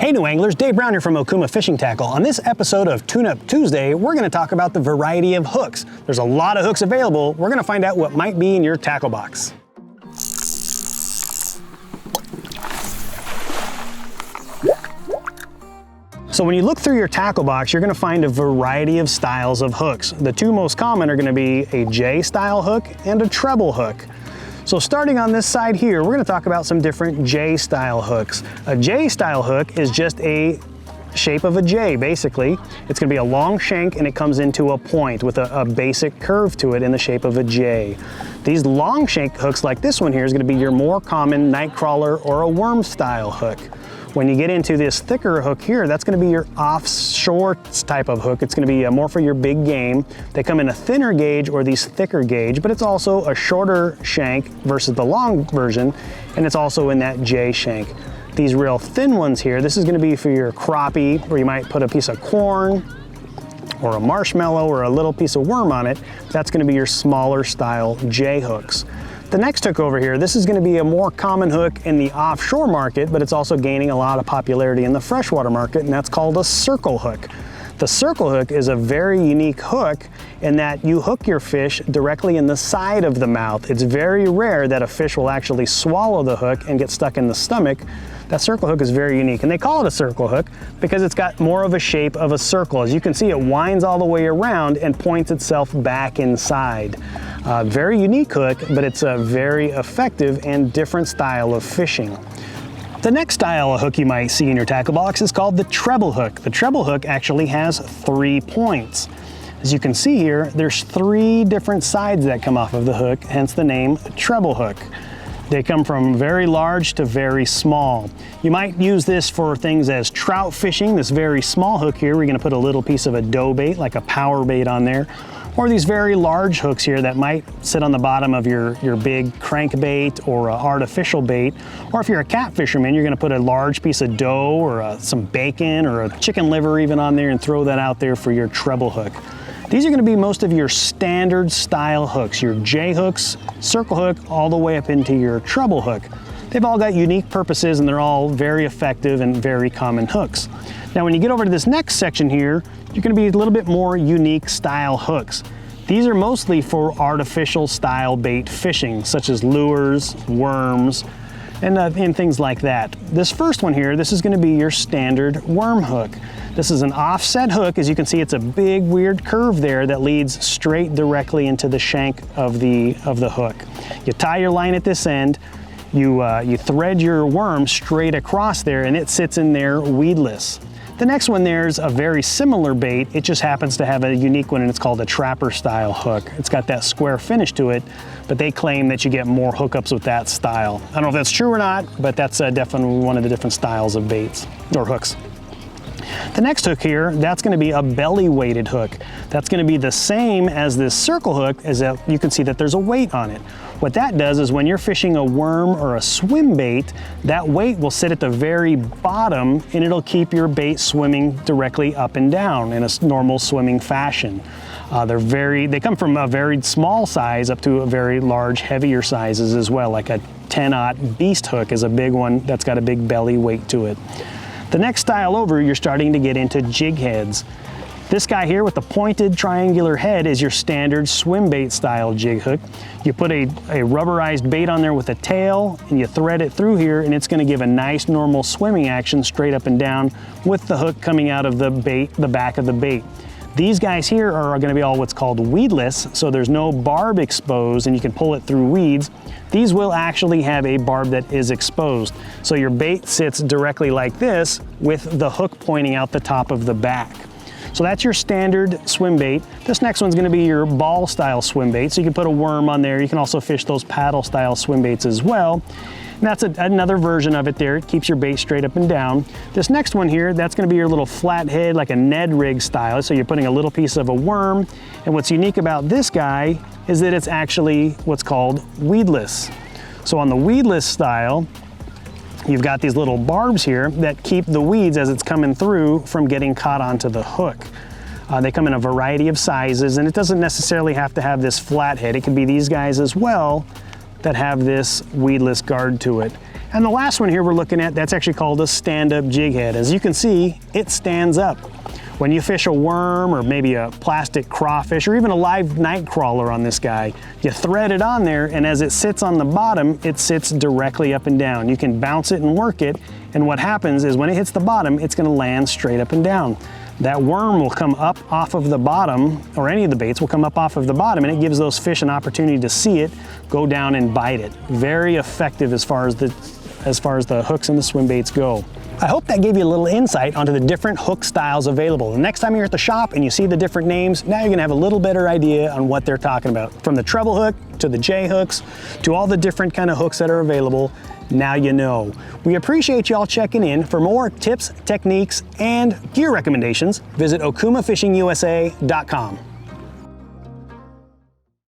Hey new anglers, Dave Brown here from Okuma Fishing Tackle. On this episode of Tune Up Tuesday, we're going to talk about the variety of hooks. There's a lot of hooks available. We're going to find out what might be in your tackle box. So when you look through your tackle box, you're going to find a variety of styles of hooks. The two most common are going to be a J style hook and a treble hook. So starting on this side here, we're going to talk about some different J style hooks. A J style hook is just a shape of a J basically. It's going to be a long shank and it comes into a point with a basic curve to it in the shape of a J. These long shank hooks like this one here is going to be your more common night crawler or a worm style hook. When you get into this thicker hook here, that's going to be your offshore type of hook. It's going to be more for your big game. They come in a thinner gauge or these thicker gauge, but it's also a shorter shank versus the long version, and it's also in that J shank. These real thin ones here, this is going to be for your crappie, where you might put a piece of corn or a marshmallow or a little piece of worm on it. That's going to be your smaller style J hooks. The next hook over here, this is going to be a more common hook in the offshore market, but it's also gaining a lot of popularity in the freshwater market, and that's called a circle hook. The circle hook is a very unique hook in that you hook your fish directly in the side of the mouth. It's very rare that a fish will actually swallow the hook and get stuck in the stomach. That circle hook is very unique, and they call it a circle hook because it's got more of a shape of a circle. As you can see, it winds all the way around and points itself back inside. Very unique hook, but it's a very effective and different style of fishing. The next style of hook you might see in your tackle box is called the treble hook. The treble hook actually has 3 points. As you can see here, there's 3 different sides that come off of the hook, hence the name treble hook. They come from very large to very small. You might use this for things as trout fishing, this very small hook here, we're gonna put a little piece of a dough bait, like a power bait on there, or these very large hooks here that might sit on the bottom of your big crankbait or artificial bait. Or if you're a cat fisherman, you're gonna put a large piece of dough or some bacon or a chicken liver even on there and throw that out there for your treble hook. These are going to be most of your standard style hooks, your J hooks, circle hook, all the way up into your treble hook. They've all got unique purposes and they're all very effective and very common hooks. Now when you get over to this next section here, you're going to be a little bit more unique style hooks. These are mostly for artificial style bait fishing, such as lures, worms, and things like that. This first one here, this is going to be your standard worm hook. This is an offset hook. As you can see, it's a big weird curve there that leads straight directly into the shank of the hook. You tie your line at this end, you thread your worm straight across there, and it sits in there weedless. The next one there's a very similar bait. It just happens to have a unique one, and it's called a trapper style hook. It's got that square finish to it, but they claim that you get more hookups with that style. I don't know if that's true or not, but that's definitely one of the different styles of baits or hooks. The next hook here, that's going to be a belly weighted hook. That's going to be the same as this circle hook, as you can see that there's a weight on it. What that does is when you're fishing a worm or a swim bait, that weight will sit at the very bottom and it'll keep your bait swimming directly up and down in a normal swimming fashion. They come from a very small size up to a very large, heavier sizes as well, like a 10-aught beast hook is a big one that's got a big belly weight to it. The next style over, you're starting to get into jig heads. This guy here with the pointed triangular head is your standard swim bait style jig hook. You put a rubberized bait on there with a tail and you thread it through here, and it's going to give a nice normal swimming action straight up and down with the hook coming out of the bait, the back of the bait. These guys here are going to be all what's called weedless, so there's no barb exposed and you can pull it through weeds. These will actually have a barb that is exposed. So your bait sits directly like this with the hook pointing out the top of the back. So that's your standard swim bait. This next one's going to be your ball style swim bait. So you can put a worm on there. You can also fish those paddle style swim baits as well. And that's another version of it there. It keeps your bait straight up and down. This next one here, that's going to be your little flat head, like a Ned rig style. So you're putting a little piece of a worm. And what's unique about this guy is that it's actually what's called weedless. So on the weedless style, you've got these little barbs here that keep the weeds as it's coming through from getting caught onto the hook. They come in a variety of sizes, and it doesn't necessarily have to have this flat head. It can be these guys as well that have this weedless guard to it. And the last one here we're looking at, that's actually called a stand-up jig head. As you can see, it stands up. When you fish a worm or maybe a plastic crawfish or even a live night crawler on this guy, you thread it on there, and as it sits on the bottom, it sits directly up and down. You can bounce it and work it, and what happens is when it hits the bottom, it's gonna land straight up and down. That worm will come up off of the bottom, or any of the baits will come up off of the bottom, and it gives those fish an opportunity to see it, go down and bite it. Very effective as far as the hooks and the swim baits go. I hope that gave you a little insight onto the different hook styles available. The next time you're at the shop and you see the different names, now you're gonna have a little better idea on what they're talking about. From the treble hook to the J hooks to all the different kind of hooks that are available, now you know. We appreciate y'all checking in. For more tips, techniques, and gear recommendations, visit okumafishingusa.com.